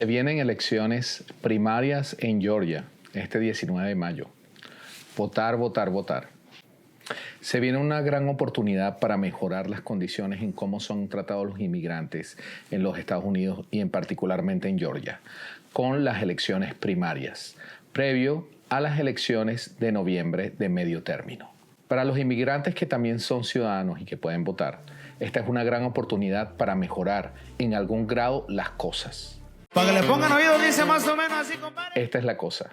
Se vienen elecciones primarias en Georgia este 19 de mayo. Votar, votar, votar. Se viene una gran oportunidad para mejorar las condiciones en cómo son tratados los inmigrantes en los Estados Unidos y particularmente en Georgia, con las elecciones primarias, previo a las elecciones de noviembre de medio término. Para los inmigrantes que también son ciudadanos y que pueden votar, esta es una gran oportunidad para mejorar en algún grado las cosas. Para que le pongan oídos, dice más o menos así, compadre. Esta es la cosa.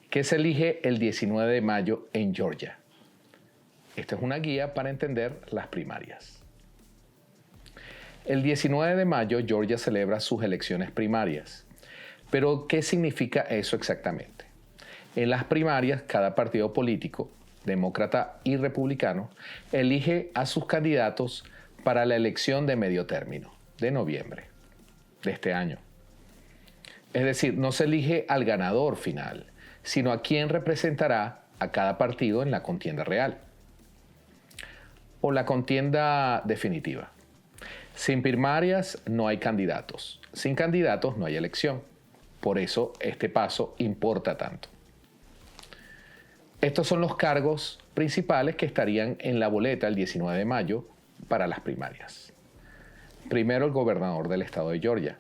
¿Qué se elige el 19 de mayo en Georgia? Esta es una guía para entender las primarias. El 19 de mayo Georgia celebra sus elecciones primarias. Pero, ¿qué significa eso exactamente? En las primarias, cada partido político, demócrata y republicano, elige a sus candidatos para la elección de medio término, de noviembre de este año. Es decir, no se elige al ganador final, sino a quien representará a cada partido en la contienda real o la contienda definitiva. Sin primarias no hay candidatos. Sin candidatos no hay elección. Por eso este paso importa tanto. Estos son los cargos principales que estarían en la boleta el 19 de mayo para las primarias. Primero, el gobernador del estado de Georgia.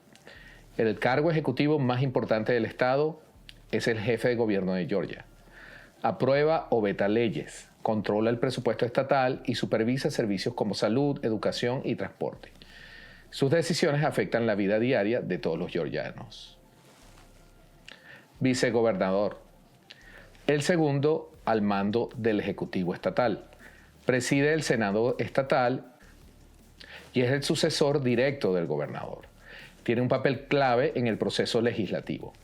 El cargo ejecutivo más importante del estado es el jefe de gobierno de Georgia. Aprueba o veta leyes, controla el presupuesto estatal y supervisa servicios como salud, educación y transporte. Sus decisiones afectan la vida diaria de todos los georgianos. Vicegobernador. El segundo al mando del Ejecutivo Estatal. Preside el Senado Estatal y es el sucesor directo del gobernador. Tiene un papel clave en el proceso legislativo.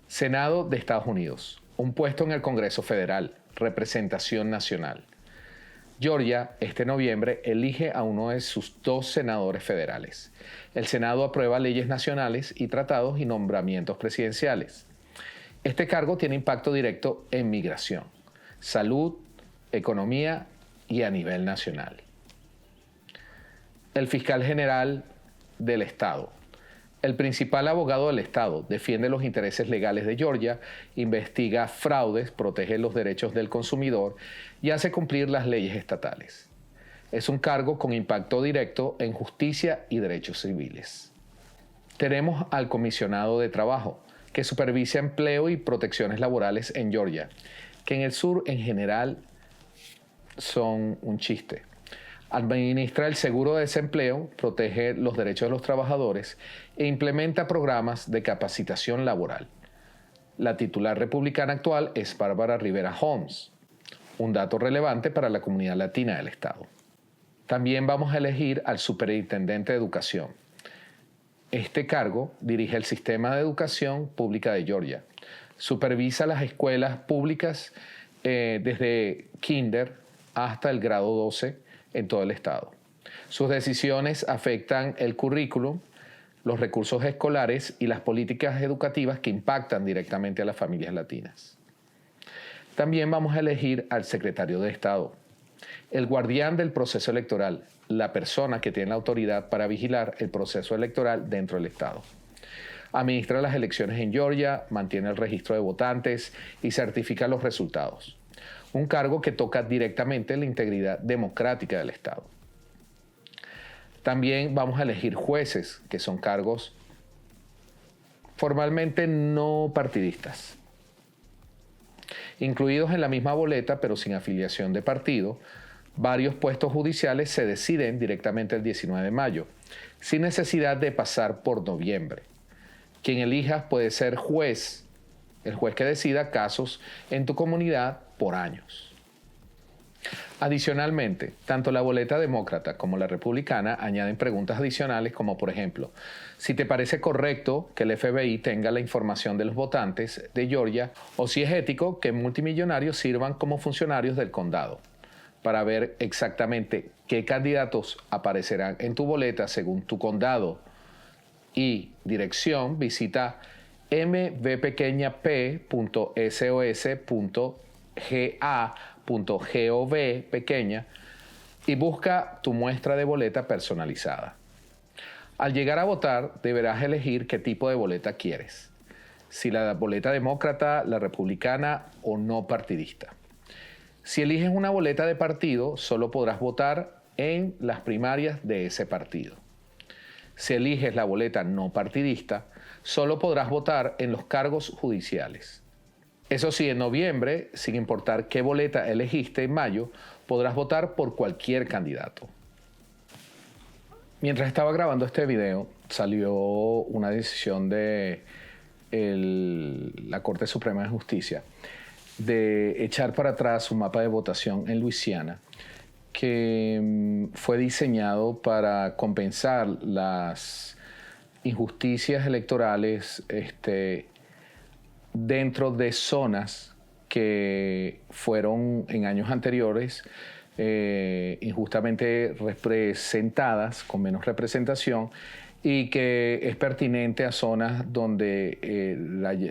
Senado de Estados Unidos. Un puesto en el Congreso Federal. Representación nacional. Georgia, este noviembre, elige a uno de sus dos senadores federales. El Senado aprueba leyes nacionales y tratados y nombramientos presidenciales. Este cargo tiene impacto directo en migración, salud, economía y a nivel nacional. El fiscal general del Estado. El principal abogado del Estado defiende los intereses legales de Georgia, investiga fraudes, protege los derechos del consumidor y hace cumplir las leyes estatales. Es un cargo con impacto directo en justicia y derechos civiles. Tenemos al comisionado de trabajo, que supervisa empleo y protecciones laborales en Georgia, que en el sur en general son un chiste. Administra el seguro de desempleo, protege los derechos de los trabajadores e implementa programas de capacitación laboral. La titular republicana actual es Bárbara Rivera Holmes, un dato relevante para la comunidad latina del estado. También vamos a elegir al superintendente de educación. Este cargo dirige el sistema de educación pública de Georgia. Supervisa las escuelas públicas desde kinder hasta el grado 12 en todo el estado. Sus decisiones afectan el currículum, los recursos escolares y las políticas educativas que impactan directamente a las familias latinas. También vamos a elegir al secretario de Estado, el guardián del proceso electoral, la persona que tiene la autoridad para vigilar el proceso electoral dentro del Estado. Administra las elecciones en Georgia, mantiene el registro de votantes y certifica los resultados. Un cargo que toca directamente la integridad democrática del Estado. También vamos a elegir jueces, que son cargos formalmente no partidistas. Incluidos en la misma boleta, pero sin afiliación de partido, varios puestos judiciales se deciden directamente el 19 de mayo, sin necesidad de pasar por noviembre. Quien elijas puede ser juez, el juez que decida casos en tu comunidad por años. Adicionalmente, tanto la boleta demócrata como la republicana añaden preguntas adicionales como, por ejemplo, si te parece correcto que el FBI tenga la información de los votantes de Georgia o si es ético que multimillonarios sirvan como funcionarios del condado. Para ver exactamente qué candidatos aparecerán en tu boleta según tu condado y dirección, visita mvppequeñap.sos.ga.gov pequeña y busca tu muestra de boleta personalizada. Al llegar a votar, deberás elegir qué tipo de boleta quieres. Si la boleta demócrata, la republicana o no partidista. Si eliges una boleta de partido, solo podrás votar en las primarias de ese partido. Si eliges la boleta no partidista, solo podrás votar en los cargos judiciales. Eso sí, en noviembre, sin importar qué boleta elegiste en mayo, podrás votar por cualquier candidato. Mientras estaba grabando este video, salió una decisión de la Corte Suprema de Justicia de echar para atrás un mapa de votación en Luisiana que fue diseñado para compensar las injusticias electorales dentro de zonas que fueron en años anteriores injustamente representadas, con menos representación, y que es pertinente a zonas donde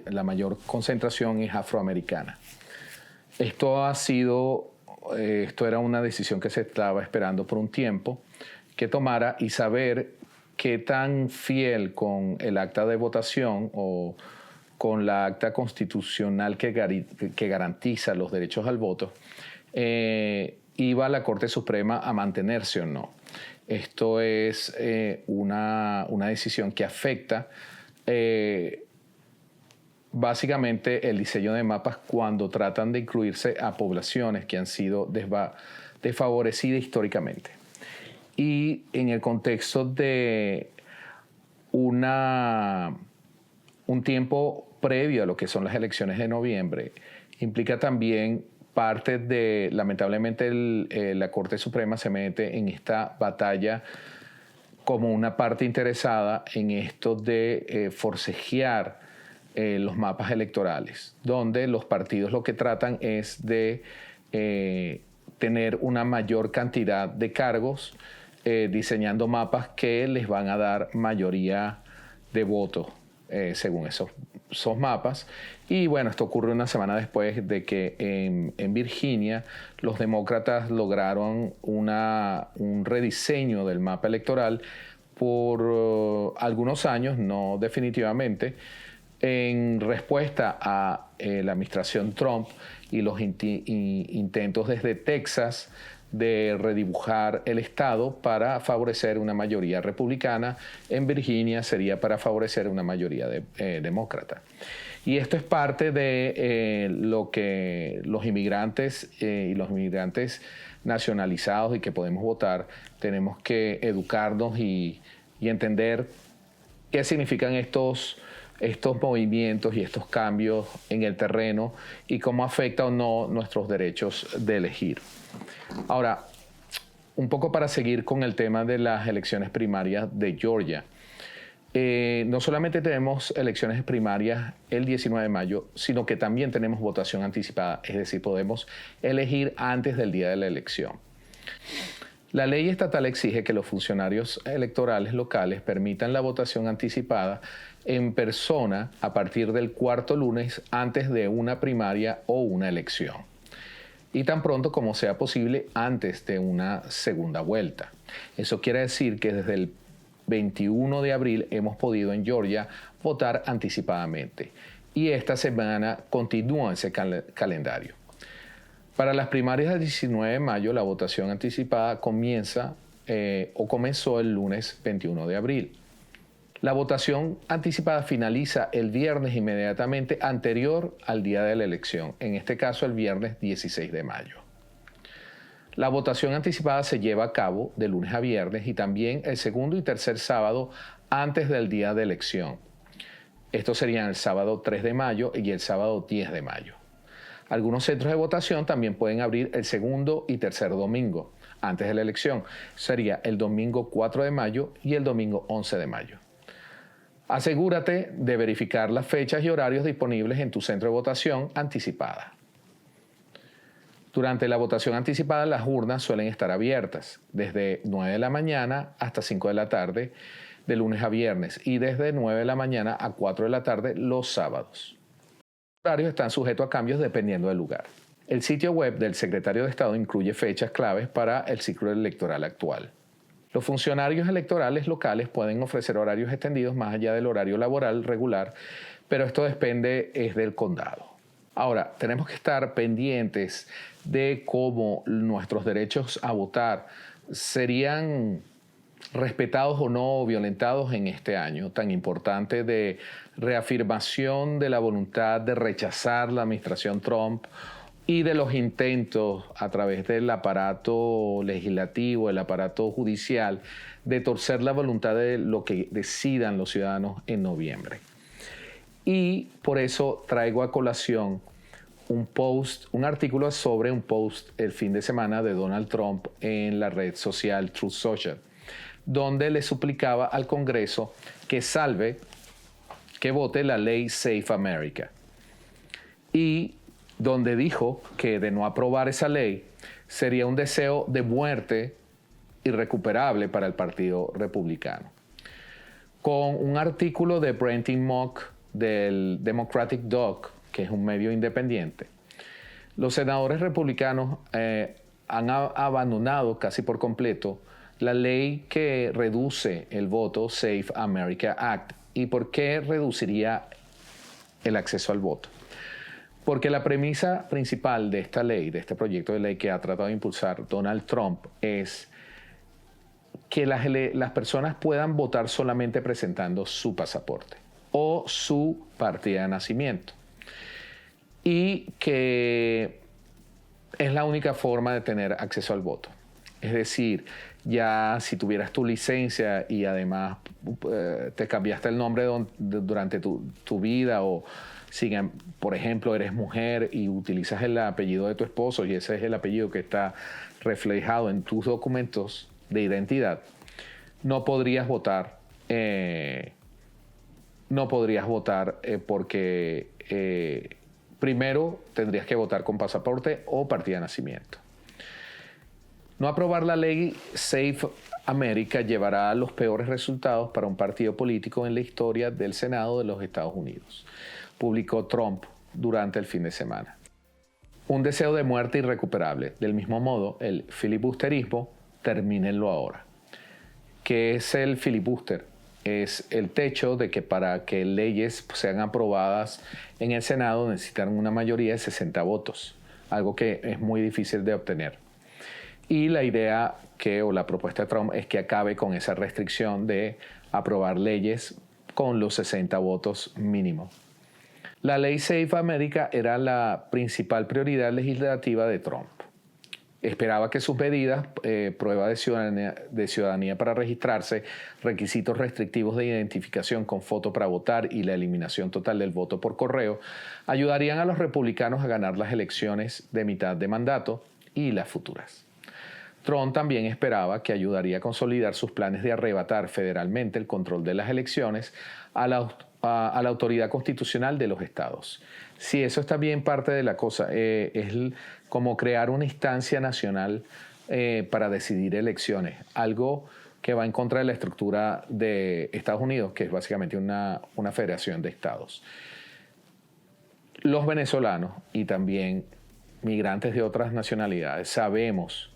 la mayor concentración es afroamericana. Esto era una decisión que se estaba esperando por un tiempo que tomara, y saber qué tan fiel con el acta de votación o con la acta constitucional que garantiza los derechos al voto, iba la Corte Suprema a mantenerse o no. Esto es una decisión que afecta básicamente el diseño de mapas cuando tratan de incluirse a poblaciones que han sido desfavorecidas históricamente. Y en el contexto de un tiempo previo a lo que son las elecciones de noviembre, implica también parte de, lamentablemente, la Corte Suprema se mete en esta batalla como una parte interesada en esto de forcejear los mapas electorales, donde los partidos lo que tratan es de tener una mayor cantidad de cargos, diseñando mapas que les van a dar mayoría de votos según esos mapas. Y bueno, esto ocurre una semana después de que en Virginia los demócratas lograron un rediseño del mapa electoral por algunos años, no definitivamente, en respuesta a la administración Trump y los intentos desde Texas de redibujar el estado para favorecer una mayoría republicana. En Virginia sería para favorecer una mayoría demócrata. Y esto es parte de lo que los inmigrantes y los inmigrantes nacionalizados y que podemos votar, tenemos que educarnos y entender qué significan estos movimientos y estos cambios en el terreno y cómo afecta o no nuestros derechos de elegir. Ahora, un poco para seguir con el tema de las elecciones primarias de Georgia. No solamente tenemos elecciones primarias el 19 de mayo, sino que también tenemos votación anticipada, es decir, podemos elegir antes del día de la elección. La ley estatal exige que los funcionarios electorales locales permitan la votación anticipada en persona a partir del cuarto lunes antes de una primaria o una elección, y tan pronto como sea posible antes de una segunda vuelta. Eso quiere decir que desde el 21 de abril hemos podido en Georgia votar anticipadamente, y esta semana continúa ese calendario. Para las primarias del 19 de mayo, la votación anticipada comenzó el lunes 21 de abril. La votación anticipada finaliza el viernes inmediatamente anterior al día de la elección, en este caso el viernes 16 de mayo. La votación anticipada se lleva a cabo de lunes a viernes y también el segundo y tercer sábado antes del día de elección. Estos serían el sábado 3 de mayo y el sábado 10 de mayo. Algunos centros de votación también pueden abrir el segundo y tercer domingo antes de la elección. Sería el domingo 4 de mayo y el domingo 11 de mayo. Asegúrate de verificar las fechas y horarios disponibles en tu centro de votación anticipada. Durante la votación anticipada, las urnas suelen estar abiertas desde 9 de la mañana hasta 5 de la tarde, de lunes a viernes, y desde 9 de la mañana a 4 de la tarde los sábados. Los horarios están sujetos a cambios dependiendo del lugar. El sitio web del secretario de Estado incluye fechas claves para el ciclo electoral actual. Los funcionarios electorales locales pueden ofrecer horarios extendidos más allá del horario laboral regular, pero esto depende del condado. Ahora, tenemos que estar pendientes de cómo nuestros derechos a votar serían respetados o no violentados en este año tan importante de reafirmación de la voluntad de rechazar la administración Trump y de los intentos a través del aparato legislativo, el aparato judicial, de torcer la voluntad de lo que decidan los ciudadanos en noviembre. Y por eso traigo a colación un artículo sobre un post el fin de semana de Donald Trump en la red social Truth Social, donde le suplicaba al Congreso que vote la ley Safe America. Y donde dijo que de no aprobar esa ley sería un deseo de muerte irrecuperable para el Partido Republicano. Con un artículo de Brenton Mock del Democratic Dog, que es un medio independiente, los senadores republicanos han abandonado casi por completo la ley que reduce el voto Safe America Act. ¿Y por qué reduciría el acceso al voto? Porque la premisa principal de esta ley, de este proyecto de ley que ha tratado de impulsar Donald Trump, es que las personas puedan votar solamente presentando su pasaporte o su partida de nacimiento. Y que es la única forma de tener acceso al voto. Es decir, ya si tuvieras tu licencia y además te cambiaste el nombre durante tu vida o si, por ejemplo, eres mujer y utilizas el apellido de tu esposo y ese es el apellido que está reflejado en tus documentos de identidad, no podrías votar porque primero tendrías que votar con pasaporte o partida de nacimiento. No aprobar la ley Safe America llevará a los peores resultados para un partido político en la historia del Senado de los Estados Unidos, publicó Trump durante el fin de semana. Un deseo de muerte irrecuperable. Del mismo modo, el filibusterismo, termínenlo ahora. ¿Qué es el filibuster? Es el techo de que para que leyes sean aprobadas en el Senado necesitan una mayoría de 60 votos, algo que es muy difícil de obtener. Y la idea la propuesta de Trump es que acabe con esa restricción de aprobar leyes con los 60 votos mínimo. La ley Safe America era la principal prioridad legislativa de Trump. Esperaba que sus medidas, prueba de ciudadanía para registrarse, requisitos restrictivos de identificación con foto para votar y la eliminación total del voto por correo, ayudarían a los republicanos a ganar las elecciones de mitad de mandato y las futuras. Trump también esperaba que ayudaría a consolidar sus planes de arrebatar federalmente el control de las elecciones a la autoridad constitucional de los estados. Sí, eso es también parte de la cosa. Es como crear una instancia nacional para decidir elecciones, algo que va en contra de la estructura de Estados Unidos, que es básicamente una federación de estados. Los venezolanos y también migrantes de otras nacionalidades sabemos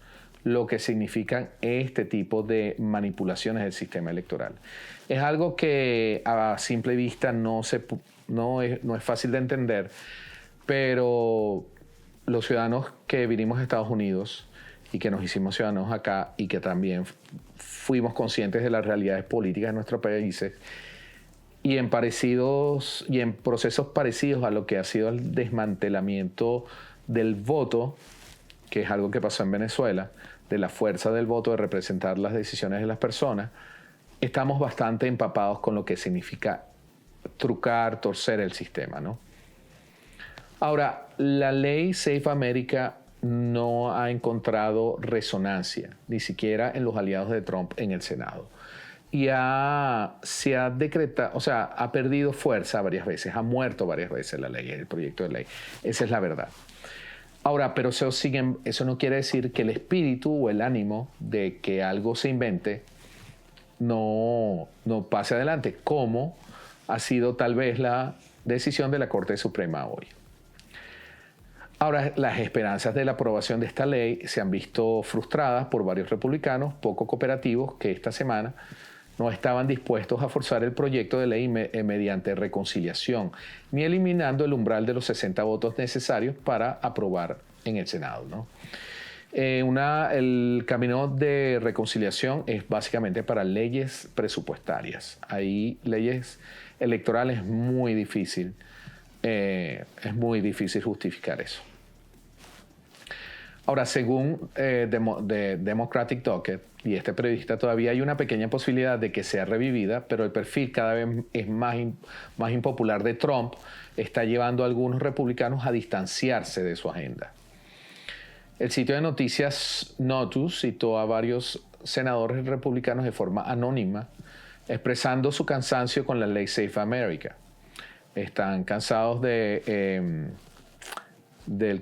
lo que significan este tipo de manipulaciones del sistema electoral. Es algo que a simple vista no es fácil de entender, pero los ciudadanos que vinimos a Estados Unidos y que nos hicimos ciudadanos acá y que también fuimos conscientes de las realidades políticas de nuestros países y en procesos parecidos a lo que ha sido el desmantelamiento del voto, que es algo que pasó en Venezuela, de la fuerza del voto, de representar las decisiones de las personas, estamos bastante empapados con lo que significa trucar, torcer el sistema, ¿no? Ahora, la ley Safe America no ha encontrado resonancia, ni siquiera en los aliados de Trump en el Senado. Y se ha decretado, o sea, ha perdido fuerza varias veces, ha muerto varias veces la ley, el proyecto de ley. Esa es la verdad. Ahora, pero eso no quiere decir que el espíritu o el ánimo de que algo se invente no pase adelante, como ha sido tal vez la decisión de la Corte Suprema hoy. Ahora, las esperanzas de la aprobación de esta ley se han visto frustradas por varios republicanos poco cooperativos que esta semana no estaban dispuestos a forzar el proyecto de ley mediante reconciliación, ni eliminando el umbral de los 60 votos necesarios para aprobar en el Senado, ¿no? El camino de reconciliación es básicamente para leyes presupuestarias. Hay leyes electorales muy difícil. Es muy difícil justificar eso. Ahora, según Democratic Docket, y este periodista, todavía hay una pequeña posibilidad de que sea revivida, pero el perfil cada vez es más impopular de Trump, está llevando a algunos republicanos a distanciarse de su agenda. El sitio de noticias Notus citó a varios senadores republicanos de forma anónima, expresando su cansancio con la ley Safe America. Están cansados del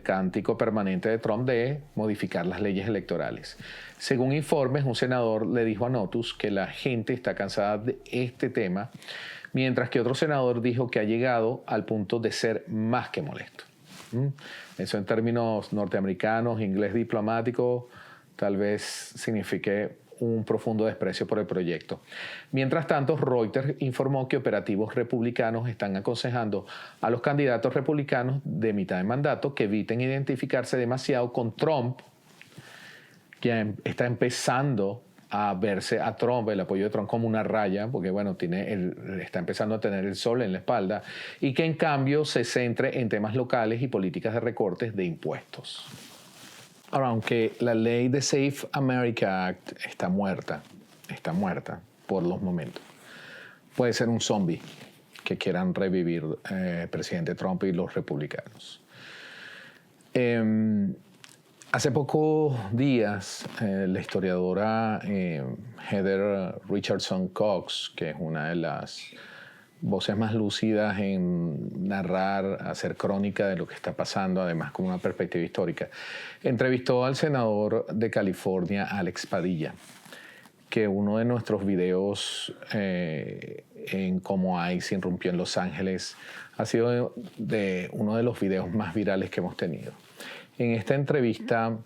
cántico permanente de Trump de modificar las leyes electorales. Según informes, un senador le dijo a Notus que la gente está cansada de este tema, mientras que otro senador dijo que ha llegado al punto de ser más que molesto. Eso en términos norteamericanos, inglés diplomático, tal vez signifique un profundo desprecio por el proyecto. Mientras tanto, Reuters informó que operativos republicanos están aconsejando a los candidatos republicanos de mitad de mandato que eviten identificarse demasiado con Trump, que está empezando a verse a Trump, el apoyo de Trump, como una raya, porque bueno, está empezando a tener el sol en la espalda, y que en cambio se centre en temas locales y políticas de recortes de impuestos. Ahora, aunque la ley de Safe America Act está muerta por los momentos, puede ser un zombie que quieran revivir el presidente Trump y los republicanos. Hace pocos días, la historiadora Heather Richardson Cox, que es una de las voces más lúcidas en narrar, hacer crónica de lo que está pasando, además con una perspectiva histórica, entrevistó al senador de California, Alex Padilla, que uno de nuestros videos en cómo ICE irrumpió en Los Ángeles ha sido uno de los videos más virales que hemos tenido. En esta entrevista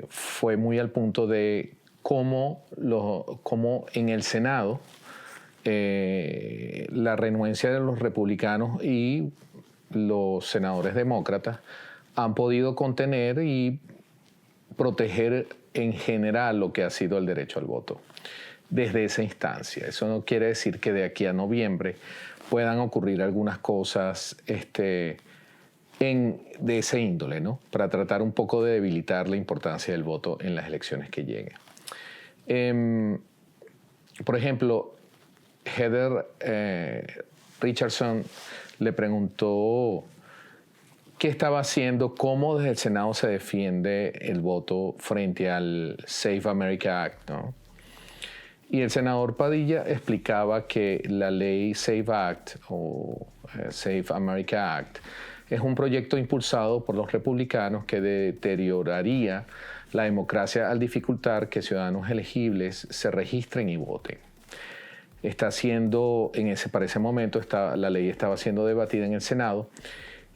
fue muy al punto de cómo en el Senado la renuencia de los republicanos y los senadores demócratas han podido contener y proteger en general lo que ha sido el derecho al voto desde esa instancia. Eso no quiere decir que de aquí a noviembre puedan ocurrir algunas cosas de ese índole, ¿no? Para tratar un poco de debilitar la importancia del voto en las elecciones que lleguen. Por ejemplo, Heather Richardson le preguntó qué estaba haciendo, cómo desde el Senado se defiende el voto frente al Safe America Act, ¿no? Y el senador Padilla explicaba que la ley Safe Act o Safe America Act es un proyecto impulsado por los republicanos que deterioraría la democracia al dificultar que ciudadanos elegibles se registren y voten. Para ese momento la ley estaba siendo debatida en el Senado,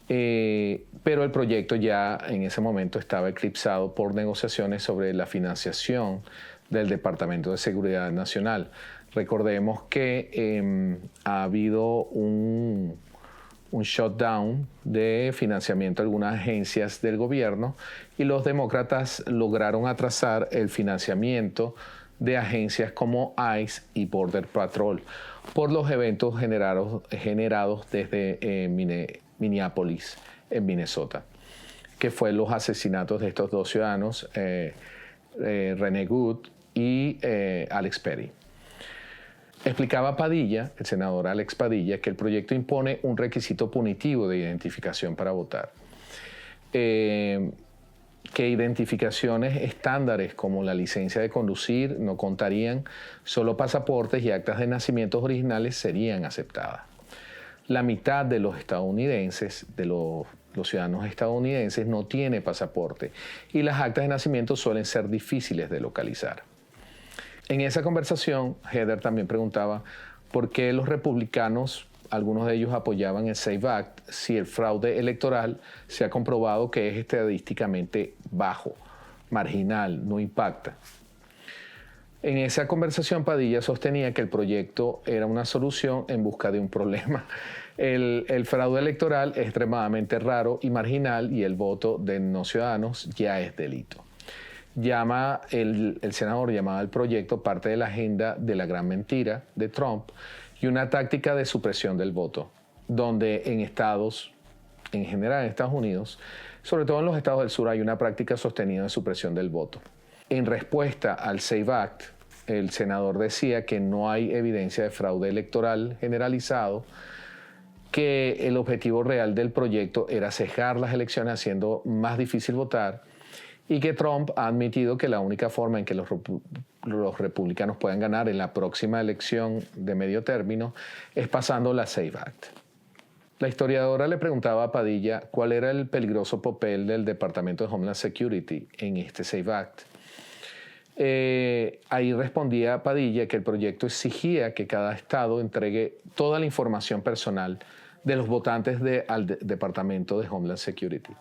pero el proyecto ya en ese momento estaba eclipsado por negociaciones sobre la financiación del Departamento de Seguridad Nacional. Recordemos que ha habido un shutdown de financiamiento de algunas agencias del gobierno y los demócratas lograron atrasar el financiamiento de agencias como ICE y Border Patrol por los eventos generados desde Minneapolis, en Minnesota, que fue los asesinatos de estos dos ciudadanos, René Good y Alex Perry. Explicaba Padilla, el senador Alex Padilla, que el proyecto impone un requisito punitivo de identificación para votar. Que identificaciones estándares como la licencia de conducir no contarían, solo pasaportes y actas de nacimientos originales serían aceptadas. La mitad de los estadounidenses, de los ciudadanos estadounidenses, no tiene pasaporte y las actas de nacimiento suelen ser difíciles de localizar. En esa conversación, Heather también preguntaba por qué los republicanos algunos de ellos apoyaban el SAVE Act si el fraude electoral se ha comprobado que es estadísticamente bajo, marginal, no impacta. En esa conversación, Padilla sostenía que el proyecto era una solución en busca de un problema. El fraude electoral es extremadamente raro y marginal y el voto de no ciudadanos ya es delito. El senador llamaba al proyecto parte de la agenda de la gran mentira de Trump y una táctica de supresión del voto, donde en general en Estados Unidos, sobre todo en los estados del sur, hay una práctica sostenida de supresión del voto. En respuesta al SAVE Act, el senador decía que no hay evidencia de fraude electoral generalizado, que el objetivo real del proyecto era cejar las elecciones haciendo más difícil votar y que Trump ha admitido que la única forma en que los republicanos puedan ganar en la próxima elección de medio término es pasando la SAVE Act. La historiadora le preguntaba a Padilla cuál era el peligroso papel del Departamento de Homeland Security en este SAVE Act. Ahí respondía Padilla que el proyecto exigía que cada estado entregue toda la información personal de los votantes al Departamento de Homeland Security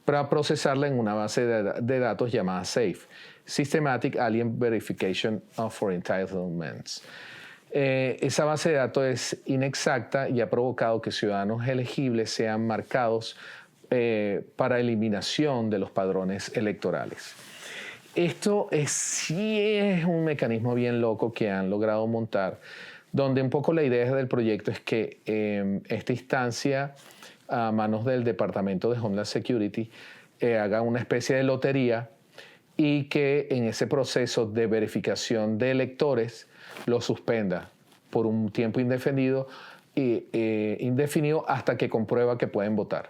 para procesarla en una base de datos llamada SAFE, Systematic Alien Verification for Entitlements. Esa base de datos es inexacta y ha provocado que ciudadanos elegibles sean marcados para eliminación de los padrones electorales. Esto sí es un mecanismo bien loco que han logrado montar, donde un poco la idea del proyecto es que esta instancia a manos del Departamento de Homeland Security haga una especie de lotería y que en ese proceso de verificación de electores lo suspenda por un tiempo indefinido hasta que comprueba que pueden votar.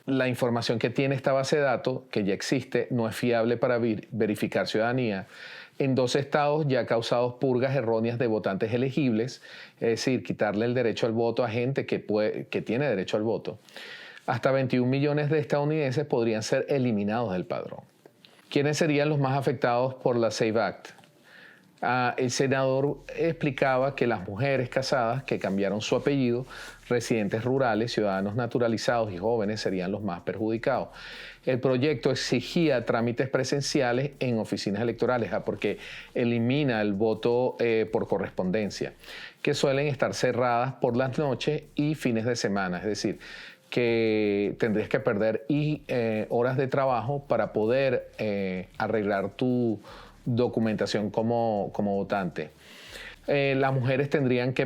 La información que tiene esta base de datos, que ya existe, no es fiable para verificar ciudadanía. En 2 estados ya ha causado purgas erróneas de votantes elegibles, es decir, quitarle el derecho al voto a gente que tiene derecho al voto. Hasta 21 millones de estadounidenses podrían ser eliminados del padrón. ¿Quiénes serían los más afectados por la SAVE Act? El senador explicaba que las mujeres casadas que cambiaron su apellido, residentes rurales, ciudadanos naturalizados y jóvenes serían los más perjudicados. El proyecto exigía trámites presenciales en oficinas electorales, porque elimina el voto por correspondencia, que suelen estar cerradas por las noches y fines de semana. Es decir, que tendrías que perder horas de trabajo para poder arreglar tu documentación como votante. Las mujeres tendrían que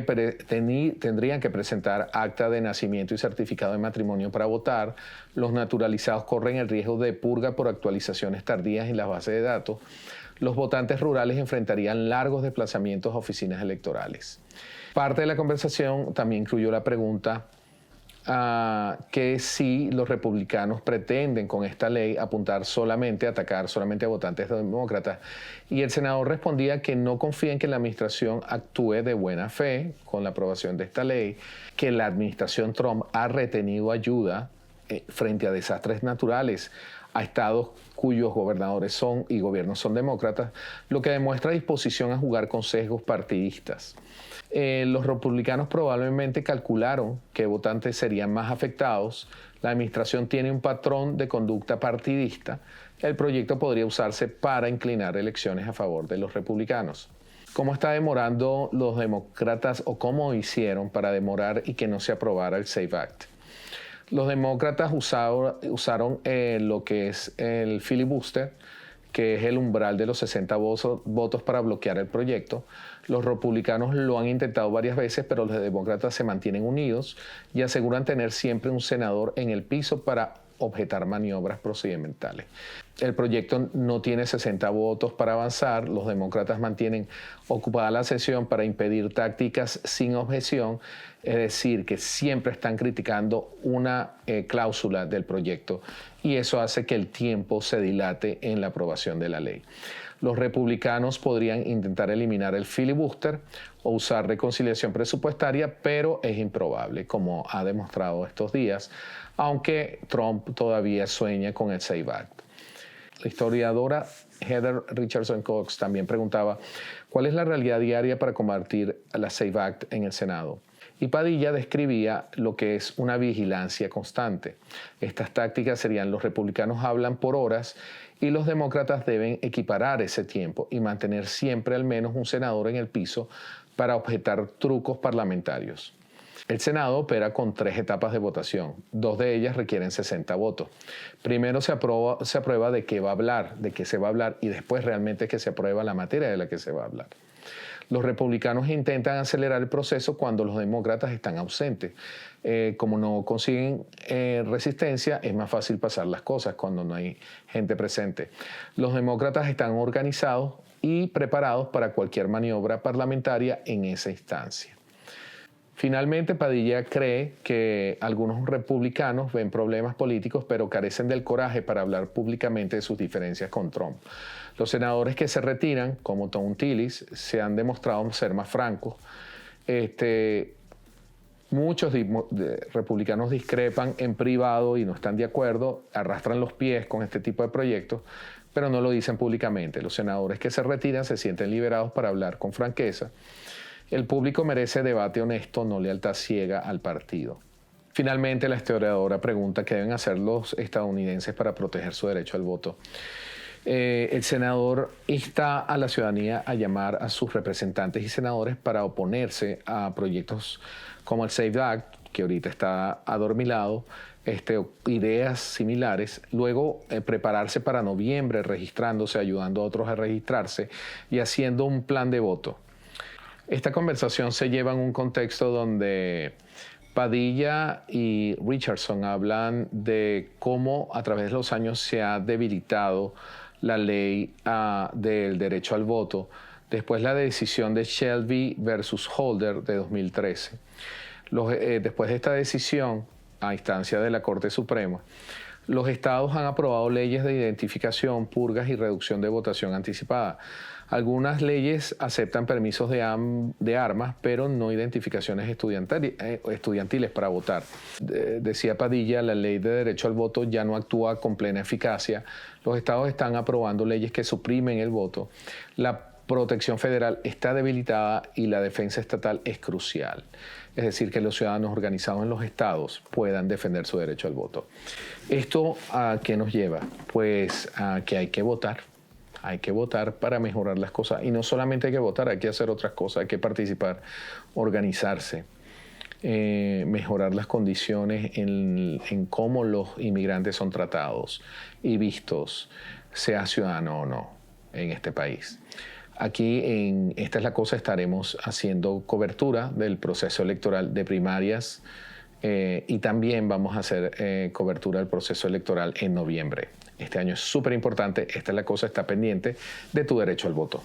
presentar acta de nacimiento y certificado de matrimonio para votar. Los naturalizados corren el riesgo de purga por actualizaciones tardías en las bases de datos. Los votantes rurales enfrentarían largos desplazamientos a oficinas electorales. Parte de la conversación también incluyó la pregunta que si los republicanos pretenden con esta ley atacar solamente a votantes demócratas. Y el senador respondía que no confía en que la administración actúe de buena fe con la aprobación de esta ley, que la administración Trump ha retenido ayuda frente a desastres naturales a estados cuyos gobernadores y gobiernos son demócratas, lo que demuestra disposición a jugar con sesgos partidistas. Los republicanos probablemente calcularon que votantes serían más afectados. La administración tiene un patrón de conducta partidista. El proyecto podría usarse para inclinar elecciones a favor de los republicanos. ¿Cómo está demorando los demócratas o cómo hicieron para demorar y que no se aprobara el SAVE Act? Los demócratas usaron lo que es el filibuster, que es el umbral de los 60 votos para bloquear el proyecto. Los republicanos lo han intentado varias veces, pero los demócratas se mantienen unidos y aseguran tener siempre un senador en el piso para objetar maniobras procedimentales. El proyecto no tiene 60 votos para avanzar. Los demócratas mantienen ocupada la sesión para impedir tácticas sin objeción, es decir, que siempre están criticando una cláusula del proyecto y eso hace que el tiempo se dilate en la aprobación de la ley. Los republicanos podrían intentar eliminar el filibuster o usar reconciliación presupuestaria, pero es improbable, como ha demostrado estos días, aunque Trump todavía sueña con el SAVE Act. La historiadora Heather Richardson Cox también preguntaba cuál es la realidad diaria para combatir la SAVE Act en el Senado. Y Padilla describía lo que es una vigilancia constante. Estas tácticas serían: los republicanos hablan por horas y los demócratas deben equiparar ese tiempo y mantener siempre al menos un senador en el piso para objetar trucos parlamentarios. El Senado opera con 3 etapas de votación. 2 de ellas requieren 60 votos. Primero se aprueba de qué va a hablar, de qué se va a hablar, y después realmente que se aprueba la materia de la que se va a hablar. Los republicanos intentan acelerar el proceso cuando los demócratas están ausentes. Como no consiguen resistencia, es más fácil pasar las cosas cuando no hay gente presente. Los demócratas están organizados y preparados para cualquier maniobra parlamentaria en esa instancia. Finalmente, Padilla cree que algunos republicanos ven problemas políticos, pero carecen del coraje para hablar públicamente de sus diferencias con Trump. Los senadores que se retiran, como Thom Tillis, se han demostrado ser más francos. Muchos republicanos discrepan en privado y no están de acuerdo, arrastran los pies con este tipo de proyectos, pero no lo dicen públicamente. Los senadores que se retiran se sienten liberados para hablar con franqueza. El público merece debate honesto, no lealtad ciega al partido. Finalmente, la historiadora pregunta qué deben hacer los estadounidenses para proteger su derecho al voto. El senador insta a la ciudadanía a llamar a sus representantes y senadores para oponerse a proyectos como el SAFE Act, que ahorita está adormilado, ideas similares. Luego, prepararse para noviembre, registrándose, ayudando a otros a registrarse y haciendo un plan de voto. Esta conversación se lleva en un contexto donde Padilla y Richardson hablan de cómo a través de los años se ha debilitado la ley del derecho al voto, después la decisión de Shelby versus Holder de 2013. Después de esta decisión, a instancia de la Corte Suprema, los estados han aprobado leyes de identificación, purgas y reducción de votación anticipada. Algunas leyes aceptan permisos de armas, pero no identificaciones estudiantiles para votar. Decía Padilla, la ley de derecho al voto ya no actúa con plena eficacia. Los estados están aprobando leyes que suprimen el voto. La protección federal está debilitada y la defensa estatal es crucial. Es decir, que los ciudadanos organizados en los estados puedan defender su derecho al voto. ¿Esto a qué nos lleva? Pues a que hay que votar. Hay que votar para mejorar las cosas. Y no solamente hay que votar, hay que hacer otras cosas, hay que participar, organizarse, mejorar las condiciones en cómo los inmigrantes son tratados y vistos, sea ciudadano o no, en este país. Aquí en Esta es la Cosa estaremos haciendo cobertura del proceso electoral de primarias y también vamos a hacer cobertura del proceso electoral en noviembre. Este año es súper importante. Esta es la Cosa, está pendiente de tu derecho al voto.